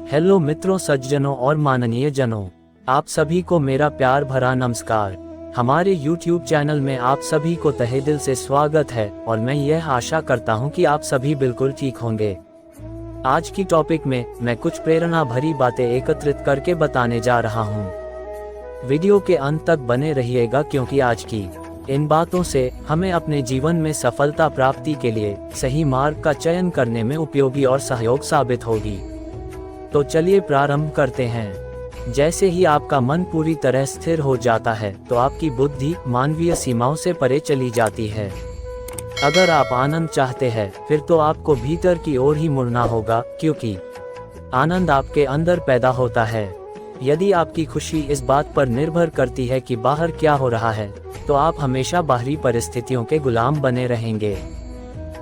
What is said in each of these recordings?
Hello मित्रों, सज्जनों और माननीय जनों, आप सभी को मेरा प्यार भरा नमस्कार। हमारे YouTube चैनल में आप सभी को तहे दिल से स्वागत है और मैं यह आशा करता हूं कि आप सभी बिल्कुल ठीक होंगे। आज की टॉपिक में मैं कुछ प्रेरणा भरी बातें एकत्रित करके बताने जा रहा हूं। वीडियो के अंत तक बने रहिएगा क्योंकि आज की इन बातों से हमें अपने जीवन में सफलता प्राप्ति के लिए सही मार्ग का चयन करने में उपयोगी और सहयोग साबित होगी। तो चलिए प्रारंभ करते हैं। जैसे ही आपका मन पूरी तरह स्थिर हो जाता है तो आपकी बुद्धि मानवीय सीमाओं से परे चली जाती है। अगर आप आनंद चाहते हैं फिर तो आपको भीतर की ओर ही मुड़ना होगा, क्योंकि आनंद आपके अंदर पैदा होता है। यदि आपकी खुशी इस बात पर निर्भर करती है कि बाहर क्या हो रहा है, तो आप हमेशा बाहरी परिस्थितियों के गुलाम बने रहेंगे।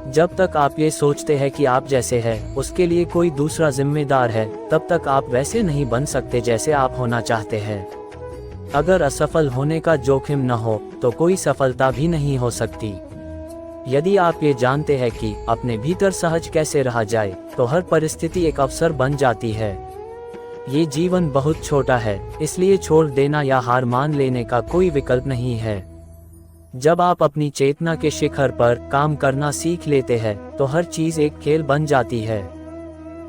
जब तक आप ये सोचते हैं कि आप जैसे हैं उसके लिए कोई दूसरा जिम्मेदार है, तब तक आप वैसे नहीं बन सकते जैसे आप होना चाहते हैं। अगर असफल होने का जोखिम न हो तो कोई सफलता भी नहीं हो सकती। यदि आप ये जानते हैं कि अपने भीतर सहज कैसे रहा जाए, तो हर परिस्थिति एक अवसर बन जाती है। ये जीवन बहुत छोटा है, इसलिए छोड़ देना या हार मान लेने का कोई विकल्प नहीं है। जब आप अपनी चेतना के शिखर पर काम करना सीख लेते हैं तो हर चीज एक खेल बन जाती है।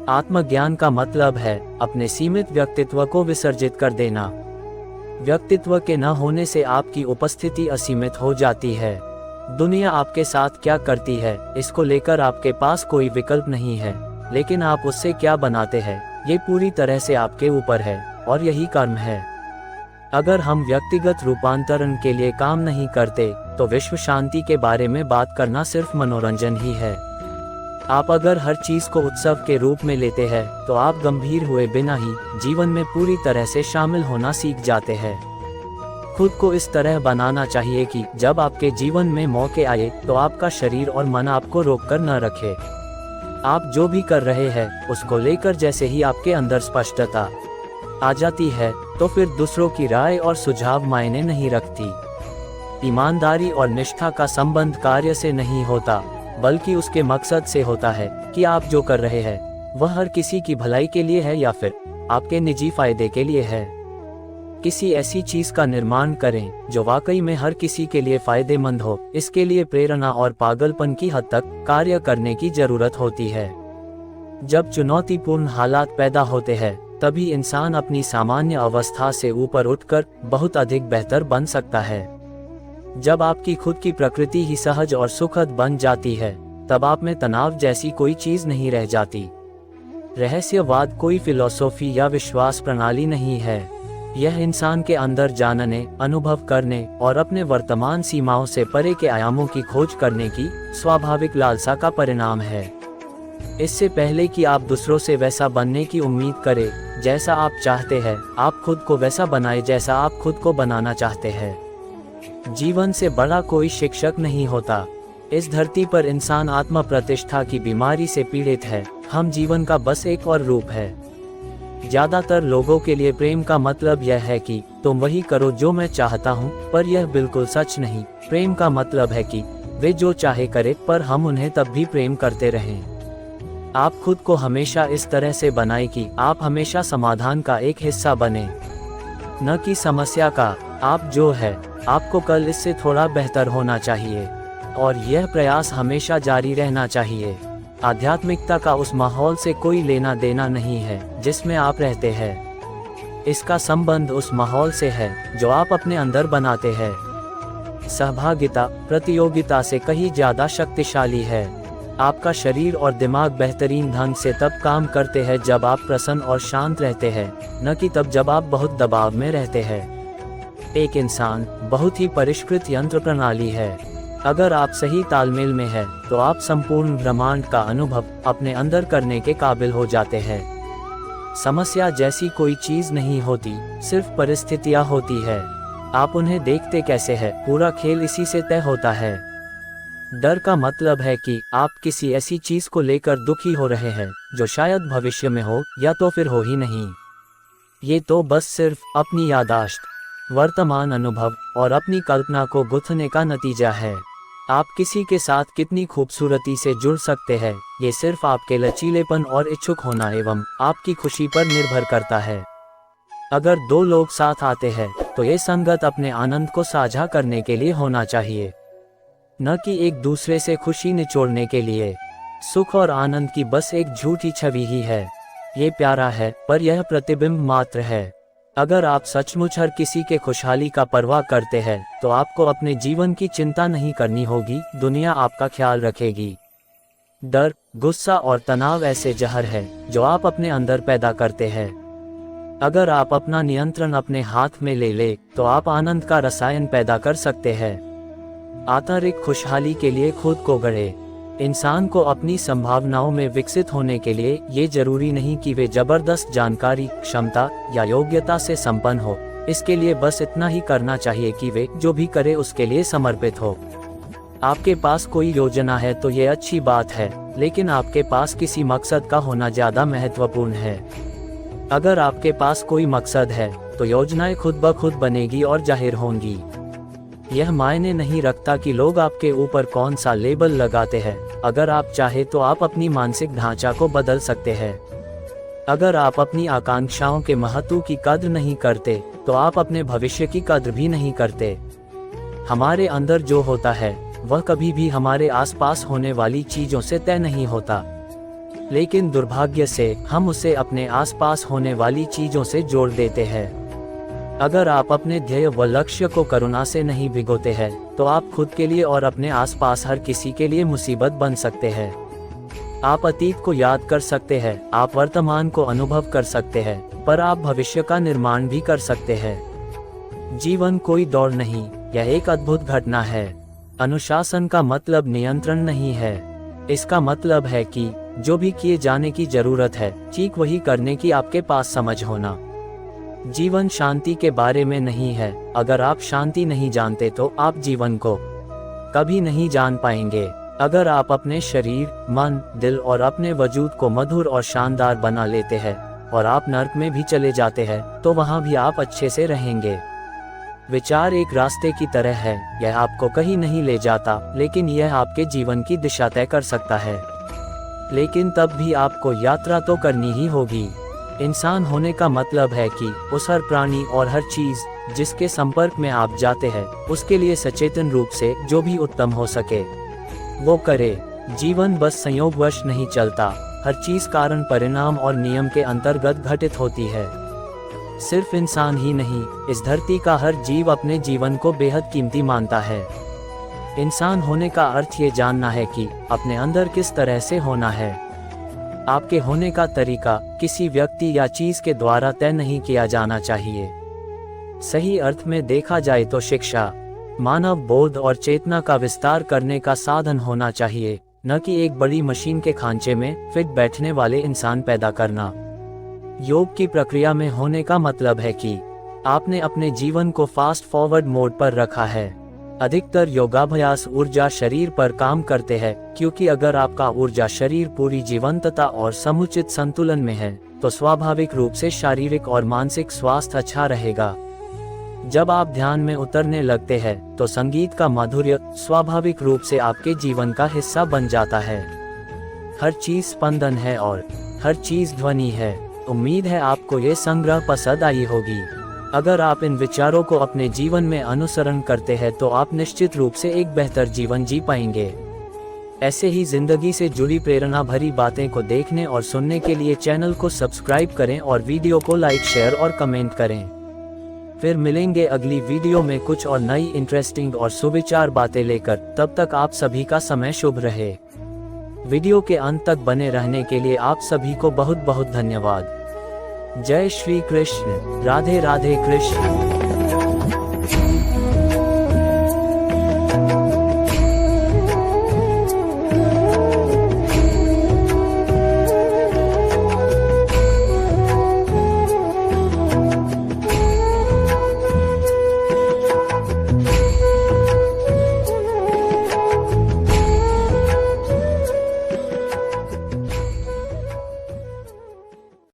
आत्मज्ञान का मतलब है अपने सीमित व्यक्तित्व को विसर्जित कर देना। व्यक्तित्व के न होने से आपकी उपस्थिति असीमित हो जाती है। दुनिया आपके साथ क्या करती है इसको लेकर आपके पास कोई विकल्प नहीं है, लेकिन आप उससे क्या बनाते हैं ये पूरी तरह से आपके ऊपर है, और यही कर्म है। अगर हम व्यक्तिगत रूपांतरण के लिए काम नहीं करते तो विश्व शांति के बारे में बात करना सिर्फ मनोरंजन ही है। आप अगर हर चीज को उत्सव के रूप में लेते हैं तो आप गंभीर हुए बिना ही जीवन में पूरी तरह से शामिल होना सीख जाते हैं। खुद को इस तरह बनाना चाहिए कि जब आपके जीवन में मौके आए तो आपका शरीर और मन आपको रोककर न रखे। आप जो भी कर रहे हैं उसको लेकर जैसे ही आपके अंदर स्पष्टता आ जाती है तो फिर दूसरों की राय और सुझाव मायने नहीं रखती। ईमानदारी और निष्ठा का संबंध कार्य से नहीं होता, बल्कि उसके मकसद से होता है कि आप जो कर रहे हैं वह हर किसी की भलाई के लिए है या फिर आपके निजी फायदे के लिए है। किसी ऐसी चीज का निर्माण करें जो वाकई में हर किसी के लिए फायदेमंद हो। इसके लिए प्रेरणा और पागलपन की हद तक कार्य करने की जरूरत होती है। जब चुनौतीपूर्ण हालात पैदा होते हैं तभी इंसान अपनी सामान्य अवस्था से ऊपर उठकर बहुत अधिक बेहतर बन सकता है। जब आपकी खुद की प्रकृति ही सहज और सुखद बन जाती है तब आप में तनाव जैसी कोई चीज नहीं रह जाती। रहस्यवाद कोई फिलॉसफी या विश्वास प्रणाली नहीं है। यह इंसान के अंदर जानने, अनुभव करने और अपने वर्तमान सीमाओं से परे के आयामों की खोज करने की स्वाभाविक लालसा का परिणाम है। इससे पहले कि आप दूसरों से वैसा बनने की उम्मीद करें जैसा आप चाहते हैं, आप खुद को वैसा बनाएं जैसा आप खुद को बनाना चाहते हैं। जीवन से बड़ा कोई शिक्षक नहीं होता। इस धरती पर इंसान आत्म प्रतिष्ठा की बीमारी से पीड़ित है। हम जीवन का बस एक और रूप है। ज्यादातर लोगों के लिए प्रेम का मतलब यह है कि तुम वही करो जो मैं चाहता हूँ, पर यह बिल्कुल सच नहीं। प्रेम का मतलब है कि वे जो चाहे करे, पर हम उन्हें तब भी प्रेम करते रहें। आप खुद को हमेशा इस तरह से बनाएं कि आप हमेशा समाधान का एक हिस्सा बने, न कि समस्या का। आप जो है आपको कल इससे थोड़ा बेहतर होना चाहिए, और यह प्रयास हमेशा जारी रहना चाहिए। आध्यात्मिकता का उस माहौल से कोई लेना देना नहीं है जिसमें आप रहते हैं। इसका संबंध उस माहौल से है जो आप अपने अंदर बनाते हैं। सहभागिता प्रतियोगिता से कहीं ज्यादा शक्तिशाली है। आपका शरीर और दिमाग बेहतरीन ढंग से तब काम करते हैं जब आप प्रसन्न और शांत रहते हैं, न कि तब जब आप बहुत दबाव में रहते हैं। एक इंसान बहुत ही परिष्कृत यंत्र प्रणाली है। अगर आप सही तालमेल में हैं, तो आप संपूर्ण ब्रह्मांड का अनुभव अपने अंदर करने के काबिल हो जाते हैं। समस्या जैसी कोई चीज नहीं होती, सिर्फ परिस्थितियां होती है। आप उन्हें देखते कैसे हैं, पूरा खेल इसी से तय होता है। डर का मतलब है कि आप किसी ऐसी चीज को लेकर दुखी हो रहे हैं जो शायद भविष्य में हो या तो फिर हो ही नहीं। ये तो बस सिर्फ अपनी याददाश्त, वर्तमान अनुभव और अपनी कल्पना को गुथने का नतीजा है। आप किसी के साथ कितनी खूबसूरती से जुड़ सकते हैं, ये सिर्फ आपके लचीलेपन और इच्छुक होना एवं आपकी खुशी पर निर्भर करता है। अगर दो लोग साथ आते हैं तो ये संगत अपने आनंद को साझा करने के लिए होना चाहिए, न कि एक दूसरे से खुशी निचोड़ने के लिए। सुख और आनंद की बस एक झूठी छवि ही है। ये प्यारा है पर यह प्रतिबिंब मात्र है। अगर आप सचमुच हर किसी के खुशहाली का परवाह करते हैं तो आपको अपने जीवन की चिंता नहीं करनी होगी, दुनिया आपका ख्याल रखेगी। डर, गुस्सा और तनाव ऐसे जहर है जो आप अपने अंदर पैदा करते हैं। अगर आप अपना नियंत्रण अपने हाथ में ले तो आप आनंद का रसायन पैदा कर सकते हैं। आंतरिक खुशहाली के लिए खुद को गढ़े। इंसान को अपनी संभावनाओं में विकसित होने के लिए ये जरूरी नहीं कि वे जबरदस्त जानकारी, क्षमता या योग्यता से संपन्न हो। इसके लिए बस इतना ही करना चाहिए कि वे जो भी करे उसके लिए समर्पित हो। आपके पास कोई योजना है तो ये अच्छी बात है, लेकिन आपके पास किसी मकसद का होना ज्यादा महत्वपूर्ण है। अगर आपके पास कोई मकसद है तो योजनाएं खुद ब खुद बनेगी और जाहिर होंगी। यह मायने नहीं रखता कि लोग आपके ऊपर कौन सा लेबल लगाते हैं। अगर आप चाहे तो आप अपनी मानसिक ढांचा को बदल सकते हैं। अगर आप अपनी आकांक्षाओं के महत्व की कद्र नहीं करते तो आप अपने भविष्य की कद्र भी नहीं करते। हमारे अंदर जो होता है वह कभी भी हमारे आसपास होने वाली चीजों से तय नहीं होता, लेकिन दुर्भाग्य से हम उसे अपने आसपास होने वाली चीजों से जोड़ देते हैं। अगर आप अपने ध्येय व लक्ष्य को करुणा से नहीं भिगोते हैं तो आप खुद के लिए और अपने आसपास हर किसी के लिए मुसीबत बन सकते हैं। आप अतीत को याद कर सकते हैं, आप वर्तमान को अनुभव कर सकते हैं, पर आप भविष्य का निर्माण भी कर सकते हैं। जीवन कोई दौड़ नहीं, यह एक अद्भुत घटना है। अनुशासन का मतलब नियंत्रण नहीं है। इसका मतलब है कि जो भी किए जाने की जरूरत है ठीक वही करने की आपके पास समझ होना। जीवन शांति के बारे में नहीं है। अगर आप शांति नहीं जानते तो आप जीवन को कभी नहीं जान पाएंगे। अगर आप अपने शरीर, मन, दिल और अपने वजूद को मधुर और शानदार बना लेते हैं और आप नर्क में भी चले जाते हैं तो वहां भी आप अच्छे से रहेंगे। विचार एक रास्ते की तरह है, यह आपको कहीं नहीं ले जाता, लेकिन यह आपके जीवन की दिशा तय कर सकता है। लेकिन तब भी आपको यात्रा तो करनी ही होगी। इंसान होने का मतलब है कि उस हर प्राणी और हर चीज जिसके संपर्क में आप जाते हैं उसके लिए सचेतन रूप से जो भी उत्तम हो सके वो करे। जीवन बस संयोगवश नहीं चलता, हर चीज कारण, परिणाम और नियम के अंतर्गत घटित होती है। सिर्फ इंसान ही नहीं, इस धरती का हर जीव अपने जीवन को बेहद कीमती मानता है। इंसान होने का अर्थ ये जानना है कि अपने अंदर किस तरह से होना है। आपके होने का तरीका किसी व्यक्ति या चीज के द्वारा तय नहीं किया जाना चाहिए। सही अर्थ में देखा जाए तो शिक्षा मानव बोध और चेतना का विस्तार करने का साधन होना चाहिए, न कि एक बड़ी मशीन के खांचे में फिट बैठने वाले इंसान पैदा करना। योग की प्रक्रिया में होने का मतलब है कि आपने अपने जीवन को फास्ट फॉरवर्ड मोड पर रखा है। अधिकतर योगाभ्यास ऊर्जा शरीर पर काम करते हैं, क्योंकि अगर आपका ऊर्जा शरीर पूरी जीवंतता और समुचित संतुलन में है तो स्वाभाविक रूप से शारीरिक और मानसिक स्वास्थ्य अच्छा रहेगा। जब आप ध्यान में उतरने लगते हैं तो संगीत का माधुर्य स्वाभाविक रूप से आपके जीवन का हिस्सा बन जाता है। हर चीज स्पंदन है और हर चीज ध्वनि है। उम्मीद है आपको ये संग्रह पसंद आई होगी। अगर आप इन विचारों को अपने जीवन में अनुसरण करते हैं तो आप निश्चित रूप से एक बेहतर जीवन जी पाएंगे। ऐसे ही जिंदगी से जुड़ी प्रेरणा भरी बातें को देखने और सुनने के लिए चैनल को सब्सक्राइब करें और वीडियो को लाइक, शेयर और कमेंट करें। फिर मिलेंगे अगली वीडियो में कुछ और नई इंटरेस्टिंग और सुविचार बातें लेकर। तब तक आप सभी का समय शुभ रहे। वीडियो के अंत तक बने रहने के लिए आप सभी को बहुत बहुत धन्यवाद। जय श्री कृष्ण। राधे राधे कृष्ण।